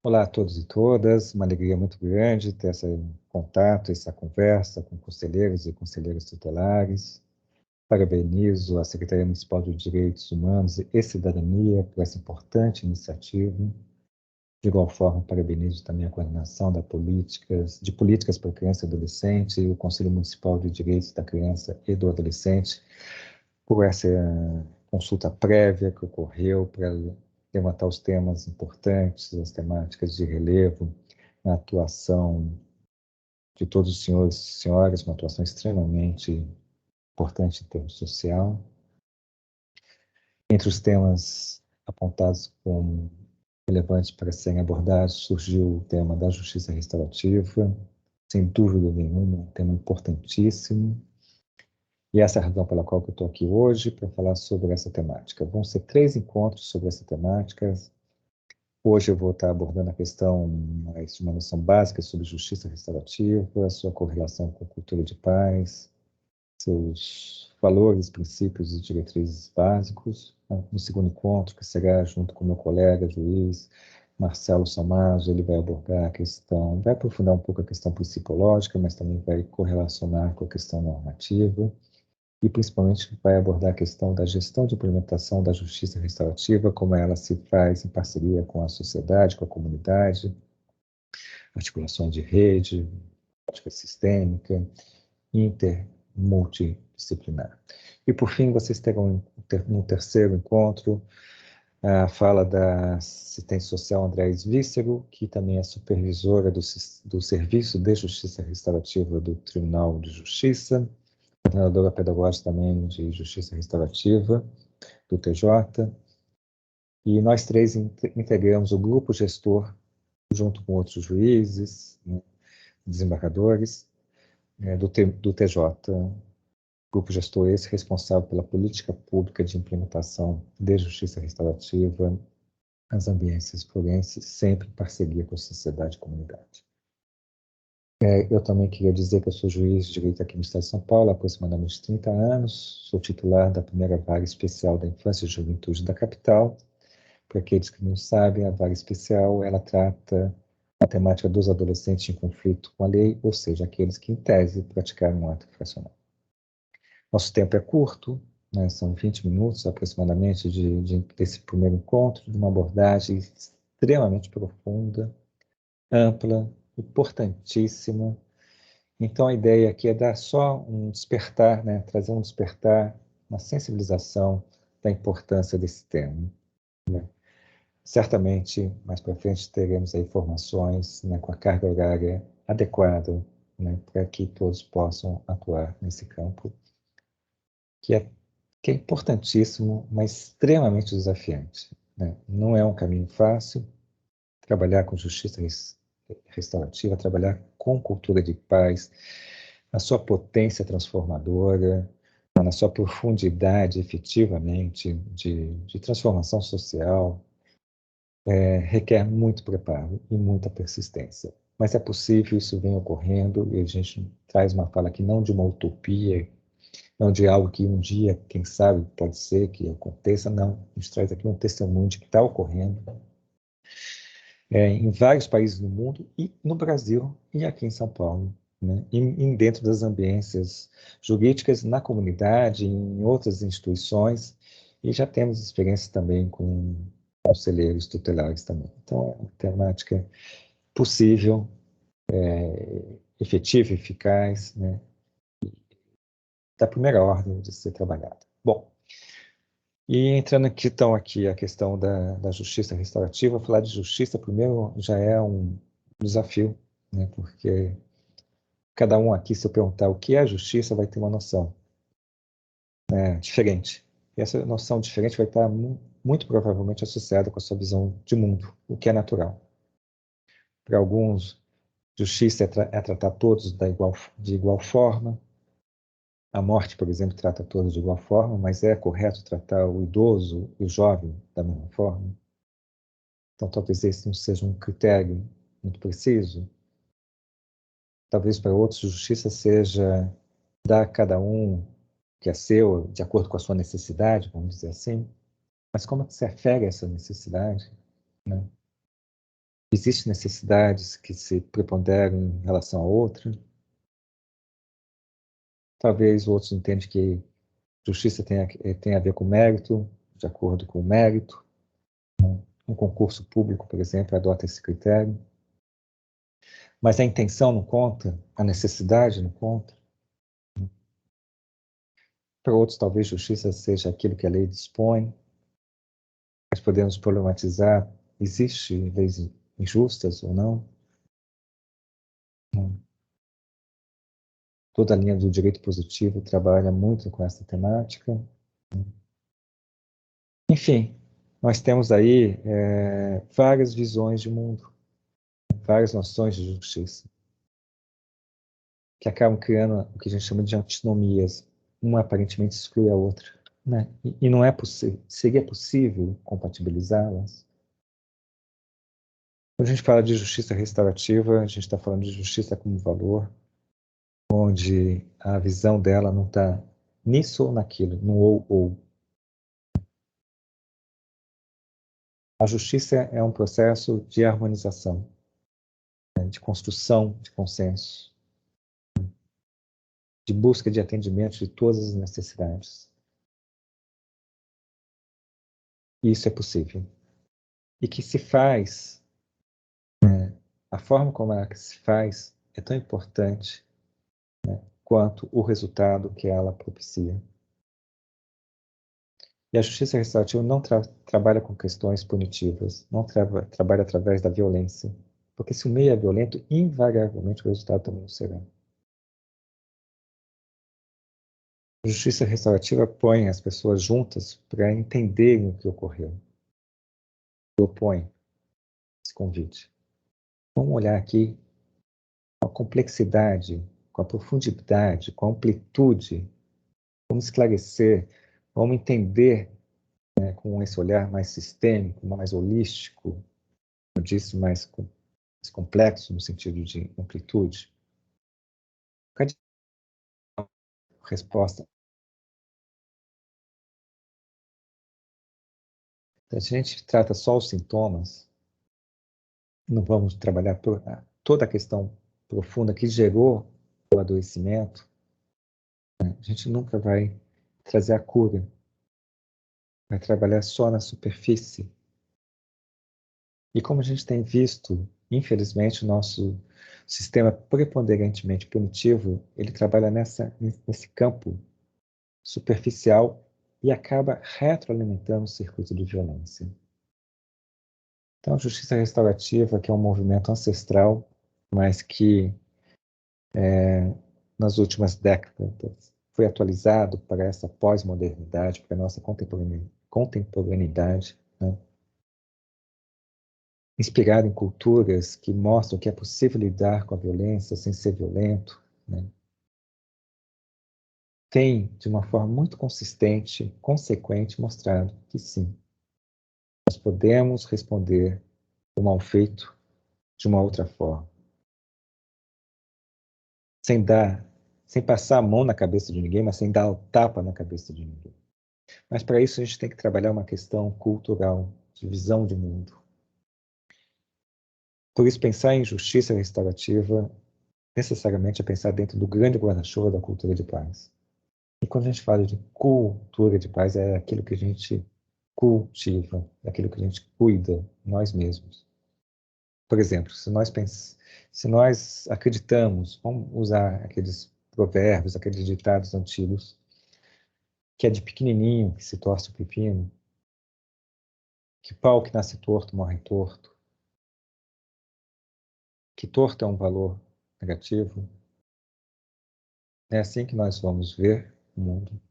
Olá a todos e todas, uma alegria muito grande ter esse contato, essa conversa com conselheiros e conselheiras tutelares. Parabenizo a Secretaria Municipal de Direitos Humanos e Cidadania por essa importante iniciativa. De igual forma, parabenizo também a coordenação de políticas para a criança e adolescente e o Conselho Municipal de Direitos da Criança e do Adolescente por essa consulta prévia que ocorreu para levantar os temas importantes, as temáticas de relevo na atuação de todos os senhores e senhoras, uma atuação extremamente importante em termos social. Entre os temas apontados como relevantes para serem abordados, surgiu o tema da justiça restaurativa, sem dúvida nenhuma, um tema importantíssimo. E essa é a razão pela qual eu estou aqui hoje, para falar sobre essa temática. Vão ser 3 encontros sobre essa temática. Hoje eu vou estar abordando a questão mais de uma noção básica sobre justiça restaurativa, sua correlação com cultura de paz, seus valores, princípios e diretrizes básicos. No segundo encontro, que será junto com meu colega, juiz, Marcelo Somaso, ele vai abordar a questão, vai aprofundar um pouco a questão principiológica, mas também vai correlacionar com a questão normativa e principalmente vai abordar a questão da gestão de implementação da justiça restaurativa, como ela se faz em parceria com a sociedade, com a comunidade, articulações de rede, prática sistêmica, multidisciplinar. E, por fim, vocês terão no terceiro encontro a fala da assistente social Andrés Vícero, que também é supervisora do Serviço de Justiça Restaurativa do Tribunal de Justiça, coordenadora pedagógica também de Justiça Restaurativa do TJ, e nós três integramos o grupo gestor, junto com outros juízes, né, desembargadores, do TJ, grupo gestor esse responsável pela política pública de implementação de justiça restaurativa nas ambiências forenses, sempre em parceria com a sociedade e comunidade. Eu também queria dizer que eu sou juiz de direito aqui no Estado de São Paulo há aproximadamente 30 anos, sou titular da primeira vara especial da infância e juventude da capital. Para aqueles que não sabem, a vara especial, ela trata a temática dos adolescentes em conflito com a lei, ou seja, aqueles que, em tese, praticaram um ato infracional. Nosso tempo é curto, né, são 20 minutos aproximadamente desse primeiro encontro, de uma abordagem extremamente profunda, ampla, importantíssima. Então, a ideia aqui é dar só um despertar, né, trazer um despertar, uma sensibilização da importância desse tema. Né? Certamente, mais para frente, teremos aí informações, né, com a carga horária adequada, né, para que todos possam atuar nesse campo, que é importantíssimo, mas extremamente desafiante. Né? Não é um caminho fácil trabalhar com justiça restaurativa, trabalhar com cultura de paz, na sua potência transformadora, na sua profundidade, efetivamente, de transformação social, requer muito preparo e muita persistência. Mas é possível, isso vem ocorrendo, e a gente traz uma fala aqui não de uma utopia, não de algo que um dia, quem sabe, pode ser que aconteça, não. A gente traz aqui um testemunho de que está ocorrendo em vários países do mundo e no Brasil e aqui em São Paulo, né? E dentro das ambiências jurídicas, na comunidade, em outras instituições, e já temos experiência também com conselheiros tutelares também. Então, é uma temática possível, efetiva, eficaz, né? Da primeira ordem de ser trabalhada. Bom, e entrando aqui, então, aqui a questão da justiça restaurativa, falar de justiça primeiro já é um desafio, né? Porque cada um aqui, se eu perguntar o que é justiça, vai ter uma noção diferente. E essa noção diferente vai estar muito provavelmente associada com a sua visão de mundo, o que é natural. Para alguns, justiça é tratar todos de igual forma. A morte, por exemplo, trata todos de igual forma, mas é correto tratar o idoso e o jovem da mesma forma? Então, talvez esse não seja um critério muito preciso. Talvez para outros, justiça seja dar a cada um que é seu, de acordo com a sua necessidade, vamos dizer assim. Mas como é que se afere essa necessidade? Né? Existem necessidades que se preponderam em relação a outra. Talvez outros entendam que justiça tem a ver com mérito, de acordo com o mérito. Um concurso público, por exemplo, adota esse critério. Mas a intenção não conta, a necessidade não conta. Para outros, talvez justiça seja aquilo que a lei dispõe. Nós podemos problematizar, existe leis injustas ou não? Toda a linha do direito positivo trabalha muito com essa temática. Enfim, nós temos aí várias visões de mundo, várias noções de justiça, que acabam criando o que a gente chama de antinomias. Uma aparentemente exclui a outra, né? E não é possível, seria possível compatibilizá-las? Quando a gente fala de justiça restaurativa, a gente está falando de justiça como valor, onde a visão dela não está nisso ou naquilo, no ou. A justiça é um processo de harmonização, né, de construção de consenso, de busca de atendimento de todas as necessidades. E isso é possível. E que se faz, a forma como ela se faz é tão importante, né, quanto o resultado que ela propicia. E a justiça restaurativa não trabalha com questões punitivas, não trabalha através da violência, porque se o meio é violento, invariavelmente o resultado também não será. A justiça restaurativa põe as pessoas juntas para entenderem o que ocorreu. Propõe esse convite. Vamos olhar aqui com a complexidade, com a profundidade, com a amplitude, vamos esclarecer, vamos entender, né, com esse olhar mais sistêmico, mais holístico, eu disse, mais complexo no sentido de amplitude. Resposta. Se a gente trata só os sintomas, não vamos trabalhar toda a questão profunda que gerou o adoecimento, né? A gente nunca vai trazer a cura, vai trabalhar só na superfície. E como a gente tem visto, infelizmente, o nosso sistema preponderantemente punitivo, ele trabalha nesse campo superficial e acaba retroalimentando o circuito de violência. Então, a justiça restaurativa, que é um movimento ancestral, mas que nas últimas décadas foi atualizado para essa pós-modernidade, para a nossa contemporaneidade, né? Inspirado em culturas que mostram que é possível lidar com a violência sem ser violento, né? Tem, de uma forma muito consistente, consequente, mostrado que sim, nós podemos responder o mal feito de uma outra forma, sem passar a mão na cabeça de ninguém, mas sem dar o tapa na cabeça de ninguém. Mas para isso a gente tem que trabalhar uma questão cultural, de visão de mundo. Por isso, pensar em justiça restaurativa necessariamente é pensar dentro do grande guarda-chuva da cultura de paz. E quando a gente fala de cultura de paz, é aquilo que a gente cultiva, é aquilo que a gente cuida nós mesmos. Por exemplo, se nós acreditamos, vamos usar aqueles provérbios, aqueles ditados antigos, que é de pequenininho que se torce o pepino, que pau que nasce torto morre torto, que torto é um valor negativo, é assim que nós vamos ver o mundo,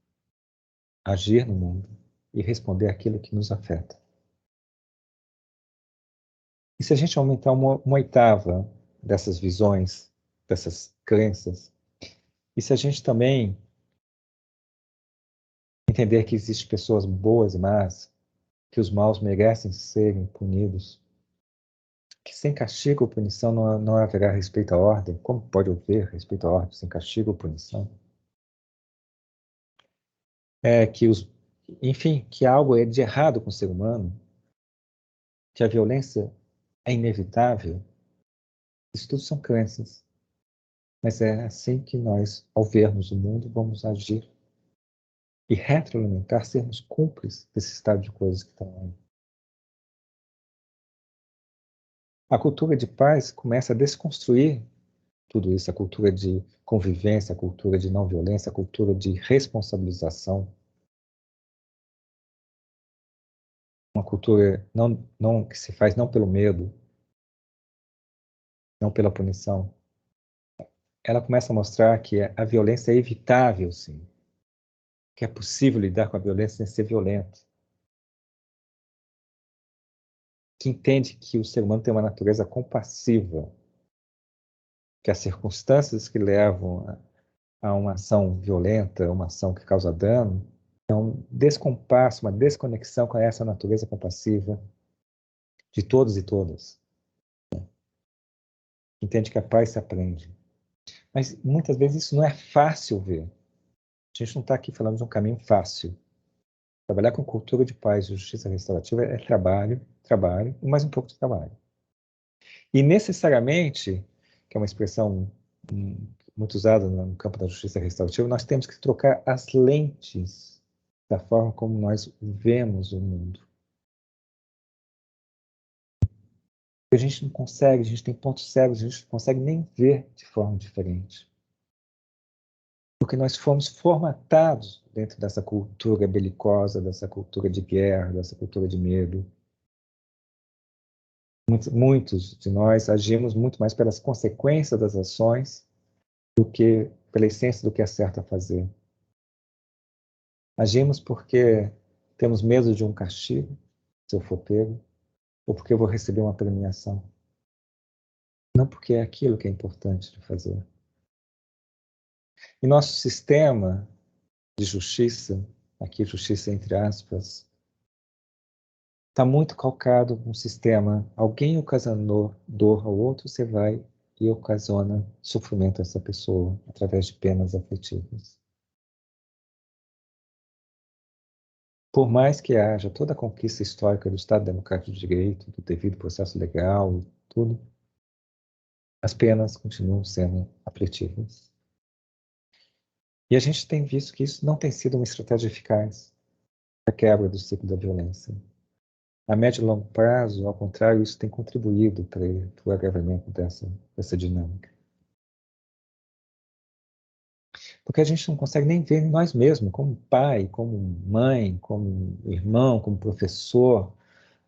agir no mundo e responder aquilo que nos afeta. E se a gente aumentar uma oitava dessas visões, dessas crenças, e se a gente também entender que existem pessoas boas e más, que os maus merecem serem punidos, que sem castigo ou punição não haverá respeito à ordem, como pode haver respeito à ordem sem castigo ou punição? Enfim, que algo é de errado com o ser humano, que a violência é inevitável, isso tudo são crenças. Mas é assim que nós, ao vermos o mundo, vamos agir e retroalimentar, sermos cúmplices desse estado de coisas que estão aí. A cultura de paz começa a desconstruir tudo isso, a cultura de convivência, a cultura de não violência, a cultura de responsabilização, uma cultura não que se faz não pelo medo, não pela punição. Ela começa a mostrar que a violência é evitável, sim, que é possível lidar com a violência sem ser violento, que entende que o ser humano tem uma natureza compassiva, que as circunstâncias que levam a uma ação violenta, uma ação que causa dano, é um descompasso, uma desconexão com essa natureza compassiva de todos e todas. Entende que a paz se aprende. Mas muitas vezes isso não é fácil ver. A gente não está aqui falando de um caminho fácil. Trabalhar com cultura de paz e justiça restaurativa é trabalho, trabalho e mais um pouco de trabalho. E necessariamente, que é uma expressão muito usada no campo da justiça restaurativa, nós temos que trocar as lentes da forma como nós vemos o mundo. A gente não consegue, a gente tem pontos cegos, a gente não consegue nem ver de forma diferente. Porque nós fomos formatados dentro dessa cultura belicosa, dessa cultura de guerra, dessa cultura de medo. Muitos de nós agimos muito mais pelas consequências das ações do que pela essência do que é certo a fazer. Agimos porque temos medo de um castigo, se eu for pego, ou porque eu vou receber uma premiação. Não porque é aquilo que é importante de fazer. E nosso sistema de justiça, aqui justiça entre aspas, está muito calcado no sistema. Alguém ocasionou dor ao outro, você vai e ocasiona sofrimento a essa pessoa através de penas afetivas. Por mais que haja toda a conquista histórica do Estado Democrático de Direito, do devido processo legal, tudo, as penas continuam sendo afetivas. E a gente tem visto que isso não tem sido uma estratégia eficaz para a quebra do ciclo da violência. A médio e longo prazo, ao contrário, isso tem contribuído para o agravamento dessa dinâmica. Porque a gente não consegue nem ver em nós mesmos, como pai, como mãe, como irmão, como professor,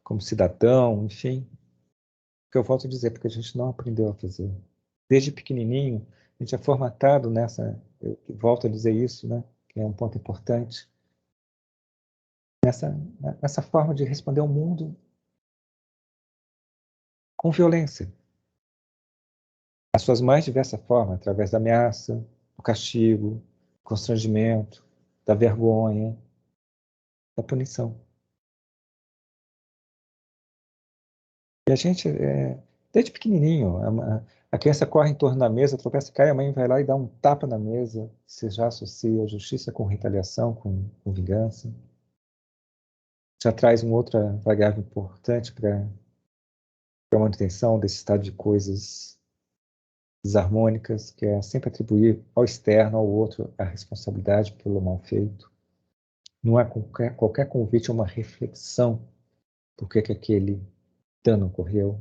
como cidadão, enfim. Que eu volto a dizer, porque a gente não aprendeu a fazer. Desde pequenininho, a gente é formatado nessa, eu volto a dizer isso, né, que é um ponto importante, nessa forma de responder ao mundo com violência. As suas mais diversas formas, através da ameaça, do castigo, do constrangimento, da vergonha, da punição. E a gente, desde pequenininho, a criança corre em torno da mesa, tropeça, cai, a mãe vai lá e dá um tapa na mesa, você já associa a justiça com retaliação, com vingança. Já traz uma outra variável importante para a manutenção desse estado de coisas desarmônicas, que é sempre atribuir ao externo, ao outro, a responsabilidade pelo mal feito. Não há qualquer convite a uma reflexão por que aquele dano ocorreu,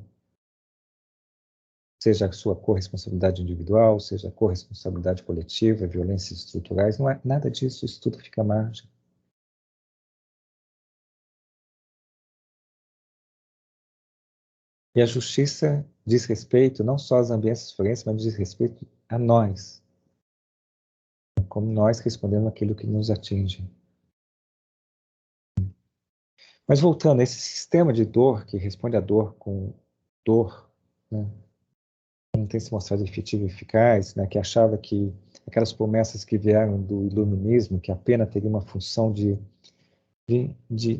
seja a sua corresponsabilidade individual, seja a corresponsabilidade coletiva, violências estruturais, não é nada disso, isso tudo fica à margem. E a justiça diz respeito não só às ambiências forenses, mas diz respeito a nós, como nós respondemos aquilo que nos atinge. Mas voltando, esse sistema de dor, que responde à dor com dor, né, não tem se mostrado efetivo e eficaz, né, que achava que aquelas promessas que vieram do iluminismo, que a pena teria uma função de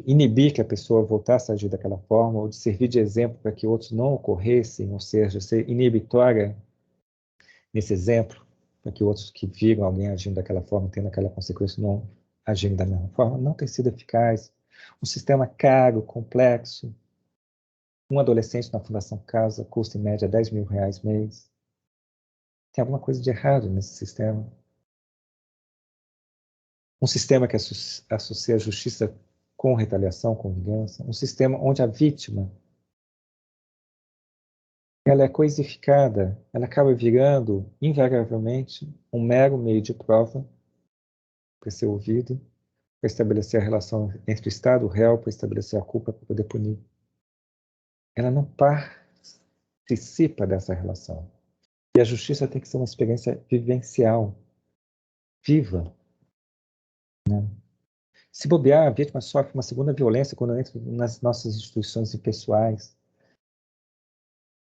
inibir que a pessoa voltasse a agir daquela forma, ou de servir de exemplo para que outros não ocorressem, ou seja, ser inibitória nesse exemplo, para que outros que viram alguém agindo daquela forma, tendo aquela consequência, não agindo da mesma forma, não tem sido eficaz. Um sistema caro, complexo, Um adolescente na Fundação Casa custa em média R$ 10.000 mês. Tem alguma coisa de errado nesse sistema. Um sistema que associa a justiça com retaliação, com vingança. Um sistema onde a vítima ela é coisificada, ela acaba virando, invariavelmente, um mero meio de prova para ser ouvido, para estabelecer a relação entre o Estado e o réu, para estabelecer a culpa, para poder punir. Ela não participa dessa relação. E a justiça tem que ser uma experiência vivencial, viva. Né? Se bobear, a vítima sofre uma segunda violência quando entra nas nossas instituições impessoais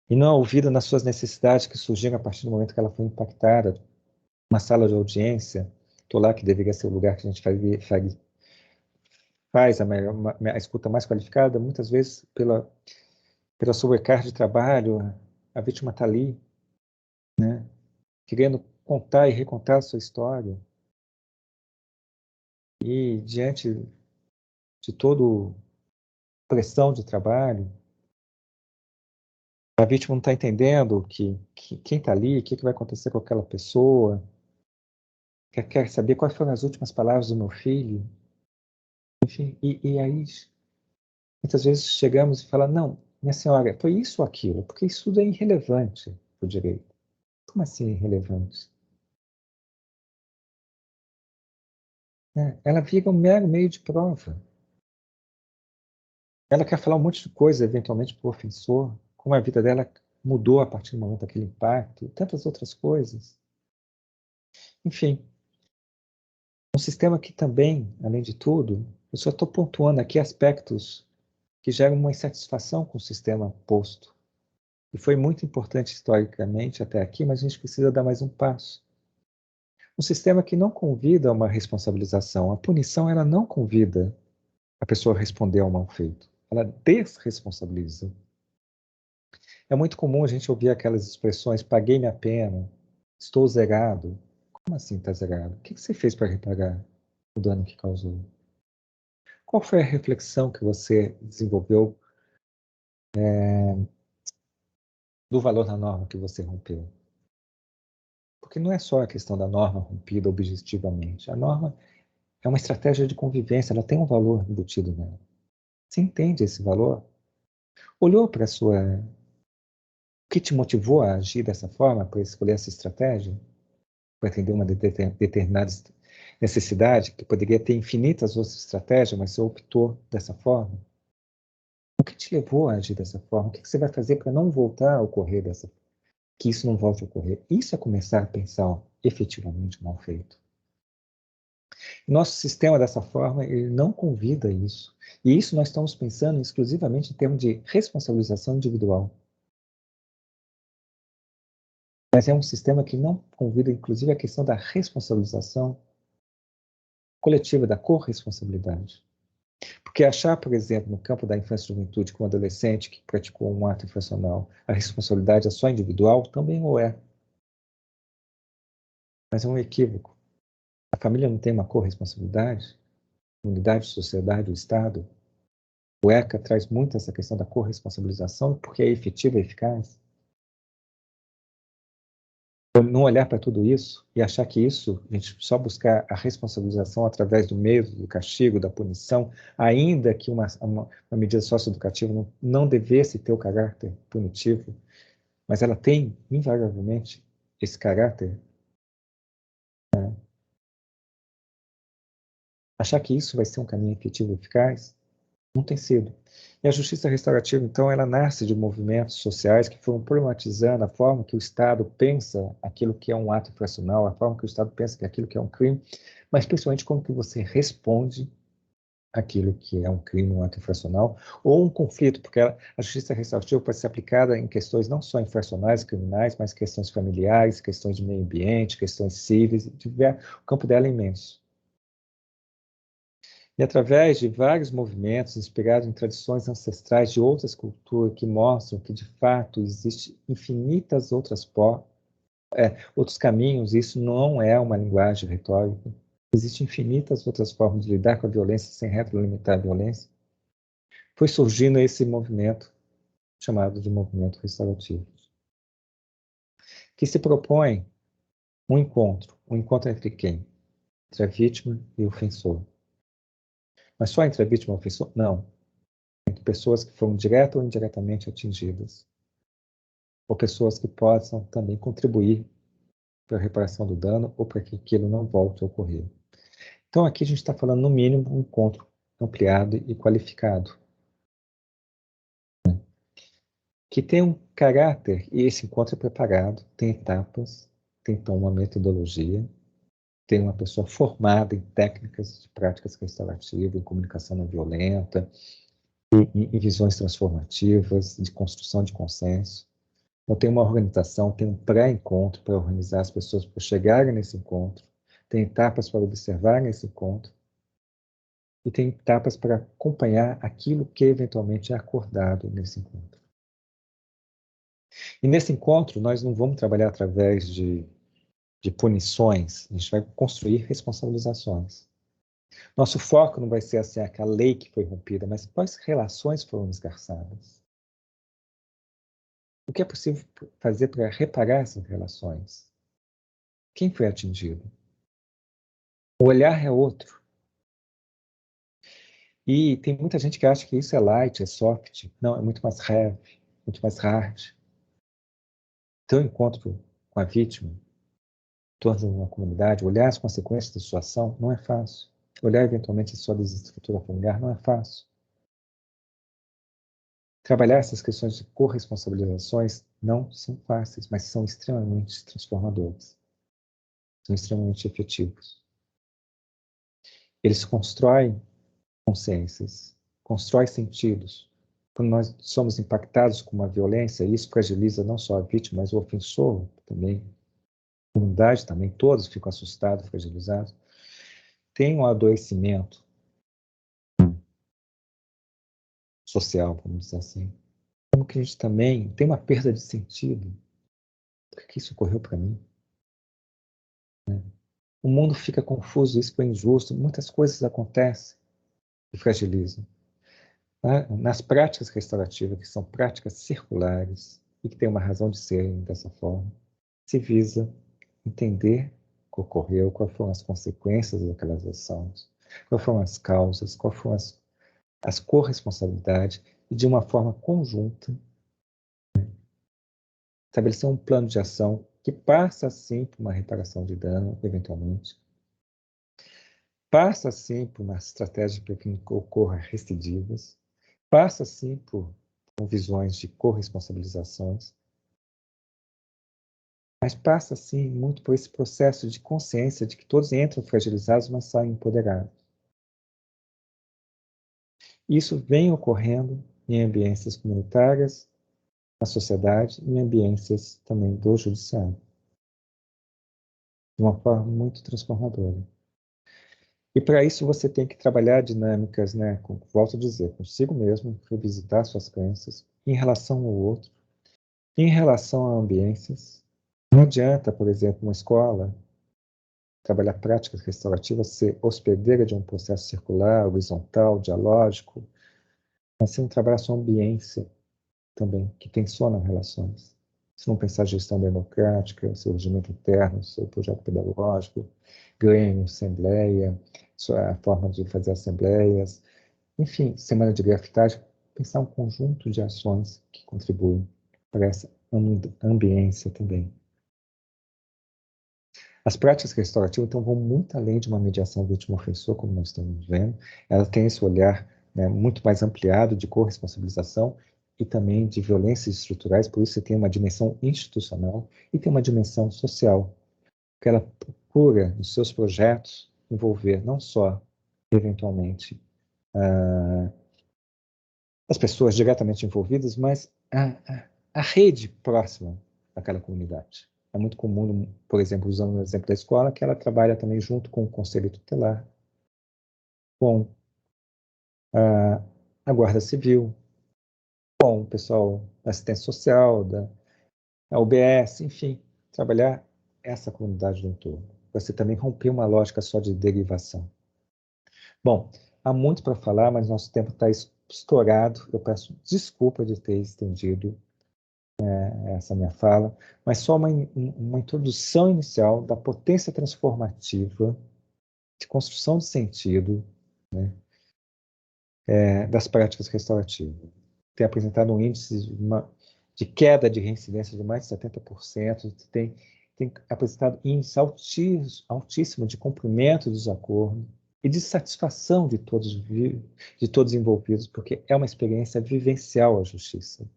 e não é ouvida nas suas necessidades que surgiram a partir do momento que ela foi impactada. Uma sala de audiência, estou lá que deveria ser o lugar que a gente faz a escuta mais qualificada, muitas vezes pela sobrecarga de trabalho, a vítima está ali, né, querendo contar e recontar a sua história. E diante de toda pressão de trabalho, a vítima não está entendendo que quem está ali, o que vai acontecer com aquela pessoa, quer saber quais foram as últimas palavras do meu filho. Enfim, e aí muitas vezes chegamos e falamos, não, minha senhora, foi isso ou aquilo? Porque isso tudo é irrelevante para o direito. Como assim irrelevante? Ela vira um mero meio de prova. Ela quer falar um monte de coisa, eventualmente, para o ofensor, como a vida dela mudou a partir do momento daquele impacto, e tantas outras coisas. Enfim, um sistema que também, além de tudo, eu só estou pontuando aqui aspectos que geram uma insatisfação com o sistema posto. E foi muito importante historicamente até aqui, mas a gente precisa dar mais um passo. Um sistema que não convida a uma responsabilização. A punição, ela não convida a pessoa a responder ao mal feito. Ela desresponsabiliza. É muito comum a gente ouvir aquelas expressões, paguei minha pena, estou zerado. Como assim está zerado? O que você fez para reparar o dano que causou? Qual foi a reflexão que você desenvolveu do valor da norma que você rompeu? Porque não é só a questão da norma rompida objetivamente. A norma é uma estratégia de convivência, ela tem um valor embutido nela. Você entende esse valor? Olhou para a sua... O que te motivou a agir dessa forma, para escolher essa estratégia? Para atender uma determinada necessidade, que poderia ter infinitas outras estratégias, mas você optou dessa forma? O que te levou a agir dessa forma? O que você vai fazer para não voltar a ocorrer que isso não volte a ocorrer? Isso é começar a pensar efetivamente mal feito. Nosso sistema, dessa forma, ele não convida isso. E isso nós estamos pensando exclusivamente em termos de responsabilização individual. Mas é um sistema que não convida, inclusive, a questão da responsabilização coletiva, da corresponsabilidade. Porque achar, por exemplo, no campo da infância e juventude, que um adolescente que praticou um ato infracional, a responsabilidade é só individual, também o é. Mas é um equívoco. A família não tem uma corresponsabilidade? A unidade, a sociedade, o Estado? O ECA traz muito essa questão da corresponsabilização, porque é efetiva e eficaz. Não olhar para tudo isso e achar que isso, a gente só buscar a responsabilização através do meio do castigo, da punição, ainda que uma medida socioeducativa não devesse ter o caráter punitivo, mas ela tem, invariavelmente, esse caráter. Né? Achar que isso vai ser um caminho efetivo e eficaz, não tem sido. E a justiça restaurativa, então, ela nasce de movimentos sociais que foram problematizando a forma que o Estado pensa aquilo que é um ato infracional, a forma que o Estado pensa que aquilo que é um crime, mas principalmente como que você responde aquilo que é um crime, um ato infracional, ou um conflito, porque a justiça restaurativa pode ser aplicada em questões não só infracionais, criminais, mas questões familiares, questões de meio ambiente, questões cíveis, o campo dela é imenso. E através de vários movimentos inspirados em tradições ancestrais de outras culturas que mostram que, de fato, existem infinitas outros caminhos, isso não é uma linguagem retórica. Existem infinitas outras formas de lidar com a violência sem retroalimentar a violência. Foi surgindo esse movimento chamado de movimento restaurativo, que se propõe um encontro entre quem? Entre a vítima e o ofensor. Mas só entre a vítima e o ofensor? Não. Entre pessoas que foram direta ou indiretamente atingidas, ou pessoas que possam também contribuir para a reparação do dano ou para que aquilo não volte a ocorrer. Então, aqui a gente está falando, no mínimo, um encontro ampliado e qualificado, que tem um caráter, e esse encontro é preparado, tem etapas, tem então uma metodologia, tem uma pessoa formada em técnicas de práticas restaurativas, em comunicação não violenta, em visões transformativas, de construção de consenso. Então, tem uma organização, tem um pré-encontro para organizar as pessoas para chegarem nesse encontro, tem etapas para observarem esse encontro, e tem etapas para acompanhar aquilo que eventualmente é acordado nesse encontro. E nesse encontro, nós não vamos trabalhar através de punições, a gente vai construir responsabilizações. Nosso foco não vai ser assim, aquela lei que foi rompida, mas quais relações foram esgarçadas? O que é possível fazer para reparar essas relações? Quem foi atingido? O olhar é outro. E tem muita gente que acha que isso é light, é soft. Não, é muito mais heavy, muito mais hard. Teu encontro com a vítima, torno de uma comunidade, olhar as consequências da sua ação, não é fácil. Olhar eventualmente a sua desestrutura familiar não é fácil. Trabalhar essas questões de corresponsabilizações não são fáceis, mas são extremamente transformadores. São extremamente efetivos. Eles constroem consciências, constroem sentidos. Quando nós somos impactados com uma violência, isso fragiliza não só a vítima, mas o ofensor também. A comunidade também, todos ficam assustados, fragilizados. Tem um adoecimento social, vamos dizer assim. Como que a gente também tem uma perda de sentido. Por que isso ocorreu para mim? Né? O mundo fica confuso, isso foi injusto, muitas coisas acontecem e fragilizam. Tá? Nas práticas restaurativas, que são práticas circulares e que têm uma razão de serem dessa forma, se visa entender o que ocorreu, quais foram as consequências daquelas ações, quais foram as causas, quais foram as corresponsabilidades, e de uma forma conjunta, estabelecer um plano de ação que passa, sim, por uma reparação de dano, eventualmente, passa, sim, por uma estratégia para que não ocorra recidivas, passa, sim, por visões de corresponsabilizações, mas passa, sim, muito por esse processo de consciência de que todos entram fragilizados, mas saem empoderados. Isso vem ocorrendo em ambiências comunitárias, na sociedade e em ambiências também do judiciário, de uma forma muito transformadora. E para isso você tem que trabalhar dinâmicas, né, volto a dizer, consigo mesmo, revisitar suas crenças em relação ao outro, em relação a ambiências. Não adianta, por exemplo, uma escola trabalhar práticas restaurativas ser hospedeira de um processo circular, horizontal, dialógico, mas se não trabalhar sua ambiência também, que tensiona relações. Se não pensar gestão democrática, seu regimento interno, seu projeto pedagógico, ganho em assembleia, sua forma de fazer assembleias, enfim, semana de grafitagem, pensar um conjunto de ações que contribuem para essa ambiência também. As práticas restaurativas, então, vão muito além de uma mediação vítima-ofensor, como nós estamos vendo. Ela tem esse olhar, né, muito mais ampliado de corresponsabilização e também de violências estruturais, por isso você tem uma dimensão institucional e tem uma dimensão social, que ela procura, nos seus projetos, envolver não só, eventualmente, as pessoas diretamente envolvidas, mas a rede próxima daquela comunidade. É muito comum, por exemplo, usando o exemplo da escola, que ela trabalha também junto com o conselho tutelar, com a Guarda Civil, com o pessoal da assistência social, da UBS, enfim, trabalhar essa comunidade no todo. Você também romper uma lógica só de derivação. Bom, há muito para falar, mas nosso tempo está estourado, eu peço desculpa de ter estendido essa minha fala, mas só uma introdução inicial da potência transformativa de construção de sentido, né, das práticas restaurativas. Tem apresentado um índice de queda de reincidência de mais de 70%, tem apresentado índice altíssimo de cumprimento dos acordos e de satisfação de todos envolvidos, porque é uma experiência vivencial a justiça.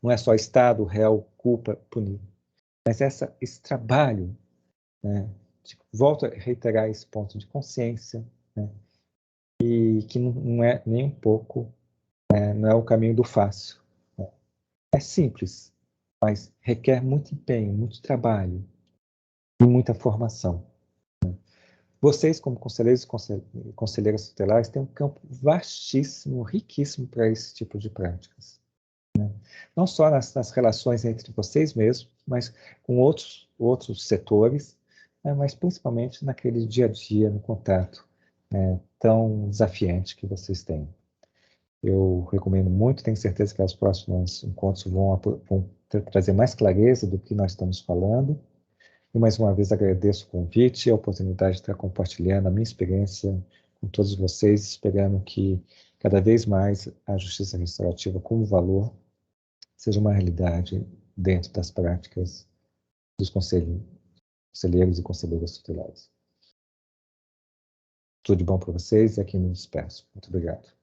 Não é só Estado, réu, culpa, punir, mas esse trabalho, né, volto a reiterar esse ponto de consciência, né, e que não é nem um pouco, não é o caminho do fácil. Né. É simples, mas requer muito empenho, muito trabalho e muita formação. Né. Vocês, como conselheiros e conselheiras tutelares, têm um campo vastíssimo, riquíssimo para esse tipo de práticas. Né. Não só nas relações entre vocês mesmos, mas com outros setores, né, mas principalmente naquele dia a dia, no contato tão desafiante que vocês têm. Eu recomendo muito, tenho certeza que os próximos encontros vão trazer mais clareza do que nós estamos falando. E mais uma vez agradeço o convite e a oportunidade de estar compartilhando a minha experiência com todos vocês, esperando que cada vez mais a justiça restaurativa como valor seja uma realidade dentro das práticas dos conselheiros e conselheiras tutelares. Tudo de bom para vocês e aqui me despeço. Muito obrigado.